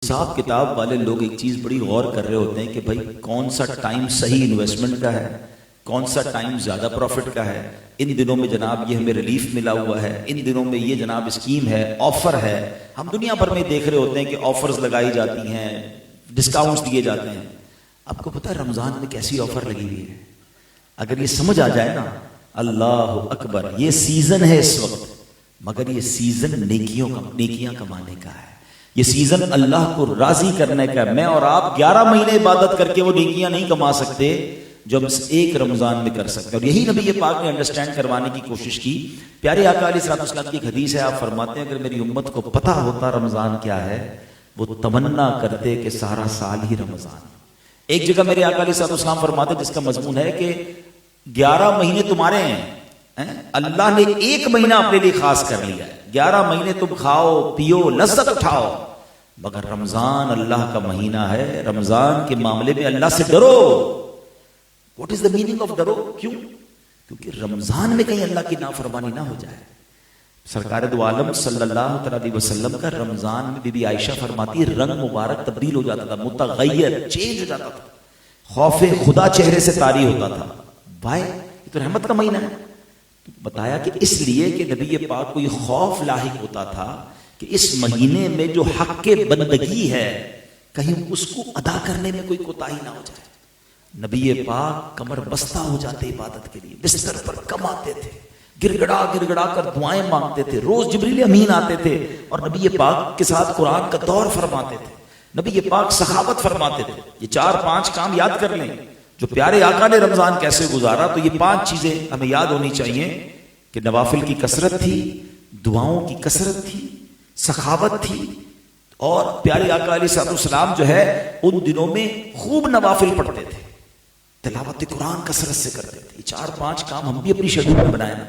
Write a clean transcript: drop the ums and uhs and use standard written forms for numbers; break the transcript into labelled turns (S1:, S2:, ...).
S1: حساب کتاب والے لوگ ایک چیز بڑی غور کر رہے ہوتے ہیں کہ بھائی کون سا ٹائم صحیح انویسٹمنٹ کا ہے، کون سا ٹائم زیادہ پروفٹ کا ہے۔ ان دنوں میں جناب یہ ہمیں ریلیف ملا ہوا ہے، ان دنوں میں یہ جناب اسکیم ہے، آفر ہے۔ ہم دنیا بھر میں دیکھ رہے ہوتے ہیں کہ آفرز لگائی جاتی ہیں، ڈسکاؤنٹس دیے جاتے ہیں۔ آپ کو پتہ ہے رمضان میں کیسی آفر لگی ہوئی ہے؟ اگر یہ سمجھ آ جائے نا، اللہ اکبر، یہ سیزن ہے اس وقت، مگر یہ سیزن نیکیاں کمانے کا ہے، یہ سیزن اللہ کو راضی کرنے کا ہے۔ میں اور آپ 11 مہینے عبادت کر کے وہ نیکیاں نہیں کما سکتے جو ہم ایک رمضان میں کر سکتے ہیں، اور یہی نبی پاک نے انڈرسٹینڈ کروانے کی کوشش کی۔ پیارے آقا علیہ الصلوۃ والسلام کی ایک حدیث ہے، آپ فرماتے ہیں اگر میری امت کو پتہ ہوتا رمضان کیا ہے، وہ تمنا کرتے کہ سارا سال ہی رمضان۔ ایک جگہ میرے آقا علیہ الصلوۃ والسلام فرماتے جس کا مضمون ہے کہ 11 مہینے تمہارے ہیں، اللہ نے ایک مہینہ اپنے لیے خاص کر لیا ہے، 11 مہینے تم کھاؤ پیو لذت اٹھاؤ، مگر رمضان اللہ کا مہینہ ہے، رمضان کے معاملے میں اللہ سے ڈرو۔ What is the meaning of ڈرو؟ کیوں؟ کیونکہ رمضان میں کہیں اللہ کی نافرمانی نہ ہو جائے۔ سرکار دو عالم صلی اللہ علیہ وسلم کا رمضان میں بی بی عائشہ فرماتی ہے رنگ مبارک تبدیل ہو جاتا تھا، متغیر، چینج ہو جاتا تھا، خوف خدا چہرے سے طاری ہوتا تھا۔ بھائی یہ تو رحمت کا مہینہ ہے۔ بتایا کہ اس لیے کہ نبی پاک کو یہ خوف لاحق ہوتا تھا کہ اس مہینے میں جو حق بندگی ہے کہیں اس کو ادا کرنے میں کوئی کوتاہی نہ ہو جائے۔ نبی پاک کمر بستہ ہو جاتے عبادت کے لیے، بستر پر کم آتے تھے، گڑ گڑا کر دعائیں مانگتے تھے، روز جبریل امین آتے تھے اور نبی پاک کے ساتھ قرآن کا دور فرماتے تھے، نبی پاک سخاوت فرماتے تھے۔ یہ 4-5 کام یاد کر لیں جو پیارے آقا نے رمضان کیسے گزارا، تو یہ 5 چیزیں ہمیں یاد ہونی چاہیے کہ نوافل کی کثرت تھی، دعاؤں کی کثرت تھی، سخاوت تھی، اور پیارے آقا علیہ السلام جو ہے ان دنوں میں خوب نوافل پڑھتے تھے، تلاوت قرآن کثرت سے کرتے تھے۔ یہ 4-5 کام ہم بھی اپنی شیڈول میں بنائیں نا۔